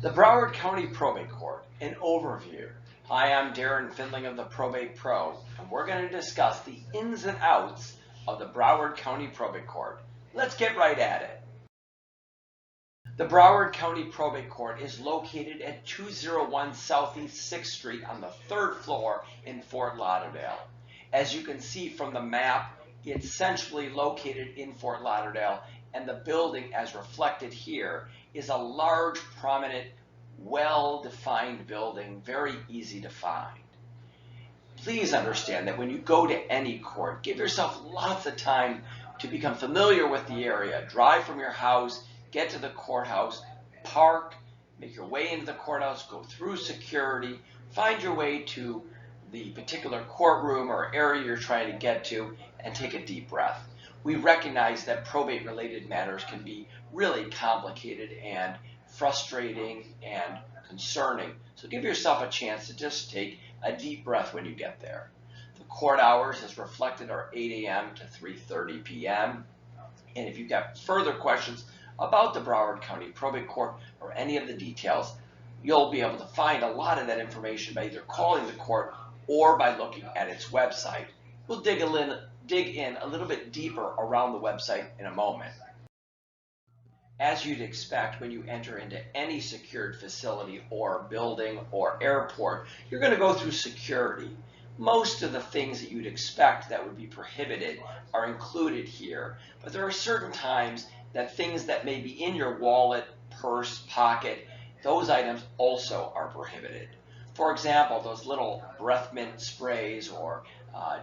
The Broward County Probate Court, an overview. Hi, I'm Darren Findling of the Probate Pro, and we're going to discuss the ins and outs of the Broward County Probate Court. Let's get right at it. The Broward County Probate Court is located at 201 Southeast 6th Street on the 3rd floor in Fort Lauderdale. As you can see from the map, it's centrally located in Fort Lauderdale, and the building, as reflected here, is a large, prominent, well-defined building, very easy to find. Please understand that when you go to any court, give yourself lots of time to become familiar with the area. Drive from your house, get to the courthouse, park, make your way into the courthouse, go through security, find your way to the particular courtroom or area you're trying to get to, and take a deep breath. We recognize that probate-related matters can be really complicated and frustrating and concerning. So give yourself a chance to just take a deep breath when you get there. The court hours, as reflected, are 8 a.m. to 3:30 p.m. And if you've got further questions about the Broward County Probate Court or any of the details, you'll be able to find a lot of that information by either calling the court or by looking at its website. We'll dig in a little bit deeper around the website in a moment. As you'd expect when you enter into any secured facility or building or airport, you're going to go through security. Most of the things that you'd expect that would be prohibited are included here, but there are certain times that things that may be in your wallet, purse, pocket, those items also are prohibited. For example, those little breath mint sprays or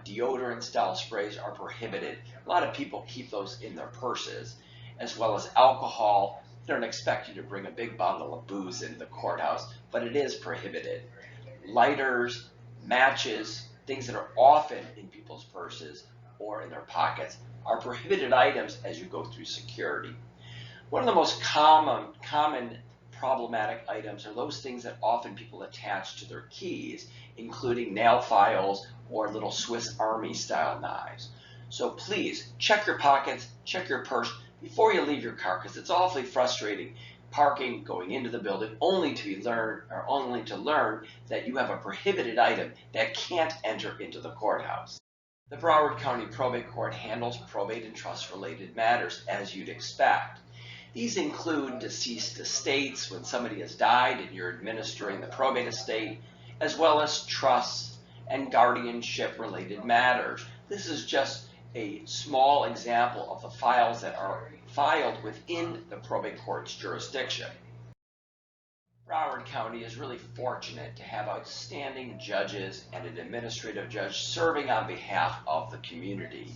deodorant style sprays are prohibited. A lot of people keep those in their purses, as well as alcohol. They don't expect you to bring a big bottle of booze into the courthouse, but it is prohibited. Lighters, matches, things that are often in people's purses or in their pockets are prohibited items as you go through security. One of the most common problematic items are those things that often people attach to their keys, including nail files or little Swiss Army style knives. So please check your pockets, check your purse before you leave your car, because it's awfully frustrating parking, going into the building, only to learn that you have a prohibited item that can't enter into the courthouse. The Broward County Probate Court handles probate and trust related matters, as you'd expect. These include deceased estates when somebody has died and you're administering the probate estate, as well as trusts and guardianship related matters. This is just a small example of the files that are filed within the probate court's jurisdiction. Broward County is really fortunate to have outstanding judges and an administrative judge serving on behalf of the community.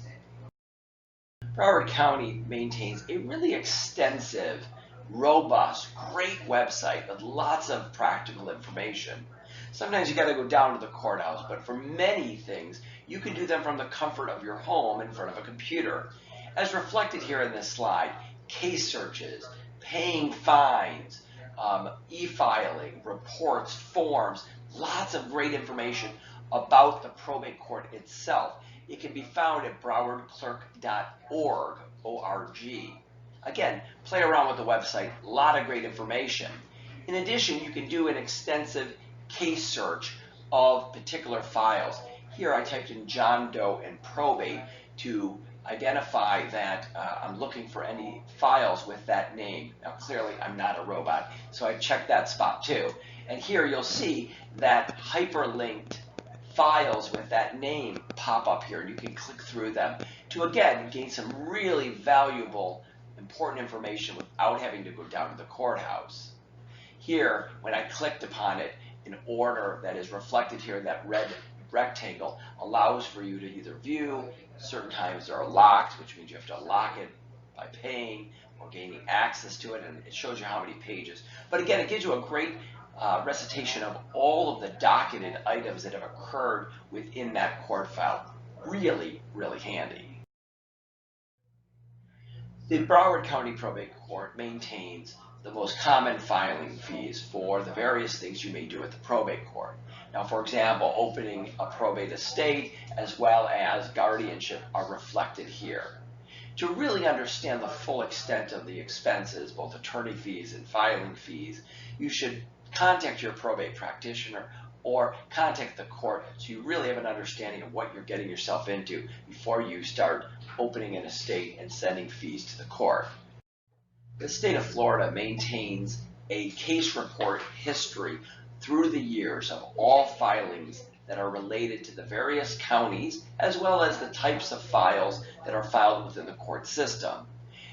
Broward County maintains a really extensive, robust, great website with lots of practical information. Sometimes you got to go down to the courthouse, but for many things, you can do them from the comfort of your home in front of a computer. As reflected here in this slide, case searches, paying fines, e-filing, reports, forms, lots of great information about the probate court itself. It can be found at browardclerk.org, O-R-G. Again, play around with the website, a lot of great information. In addition, you can do an extensive case search of particular files. Here I typed in John Doe and probate to identify that I'm looking for any files with that name. Now clearly I'm not a robot, so I checked that spot too. And here you'll see that hyperlinked files with that name pop up here, and you can click through them to again gain some really valuable, important information without having to go down to the courthouse. Here, when I clicked upon it, an order that is reflected here in that red rectangle allows for you to either view. Certain times they're locked, which means you have to lock it by paying or gaining access to it, and it shows you how many pages. But again, it gives you a great recitation of all of the docketed items that have occurred within that court file. Really, really handy. The Broward County Probate Court maintains the most common filing fees for the various things you may do at the probate court. Now, for example, opening a probate estate as well as guardianship are reflected here. To really understand the full extent of the expenses, both attorney fees and filing fees, you should contact your probate practitioner or contact the court so you really have an understanding of what you're getting yourself into before you start opening an estate and sending fees to the court. The state of Florida maintains a case report history through the years of all filings that are related to the various counties, as well as the types of files that are filed within the court system.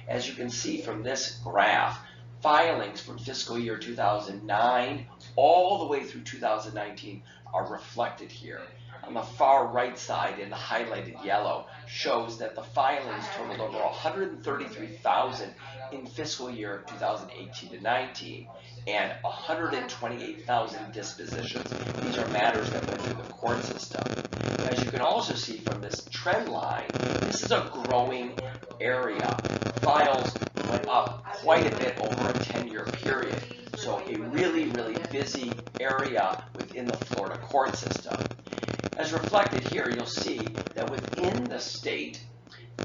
As you can see from this graph, filings from fiscal year 2009 all the way through 2019 are reflected here. On the far right side in the highlighted yellow shows that the filings totaled over 133,000 in fiscal year 2018 to 19 and 128,000 dispositions. These are matters that went through the court system. As you can also see from this trend line, this is a growing area. Files went up quite a bit over a 10-year period. So a really, really busy area within the Florida court system. As reflected here, you'll see that within the state,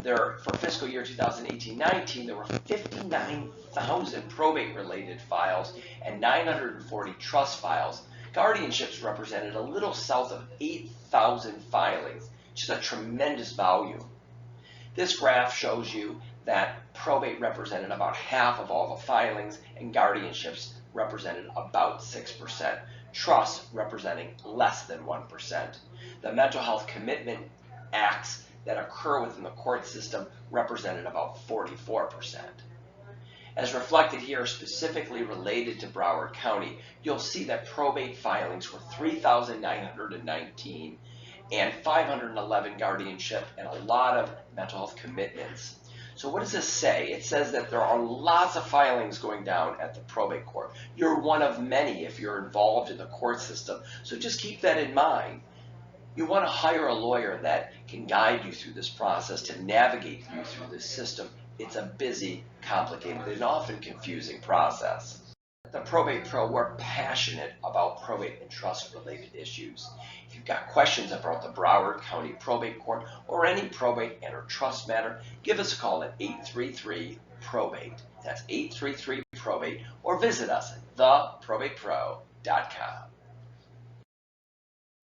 for fiscal year 2018-19, there were 59,000 probate-related files and 940 trust files. Guardianships represented a little south of 8,000 filings, which is a tremendous volume. This graph shows you that probate represented about half of all the filings and guardianships represented about 6%, trusts representing less than 1%. The mental health commitment acts that occur within the court system represented about 44%. As reflected here, specifically related to Broward County, you'll see that probate filings were 3,919 and 511 guardianship and a lot of mental health commitments. So what does this say? It says that there are lots of filings going down at the probate court. You're one of many if you're involved in the court system. So just keep that in mind. You want to hire a lawyer that can guide you through this process, to navigate you through this system. It's a busy, complicated, and often confusing process. At the Probate Pro, we're passionate about probate and trust related issues. If you've got questions about the Broward County Probate Court or any probate and or trust matter, give us a call at 833-PROBATE. That's 833-PROBATE, or visit us at theprobatepro.com.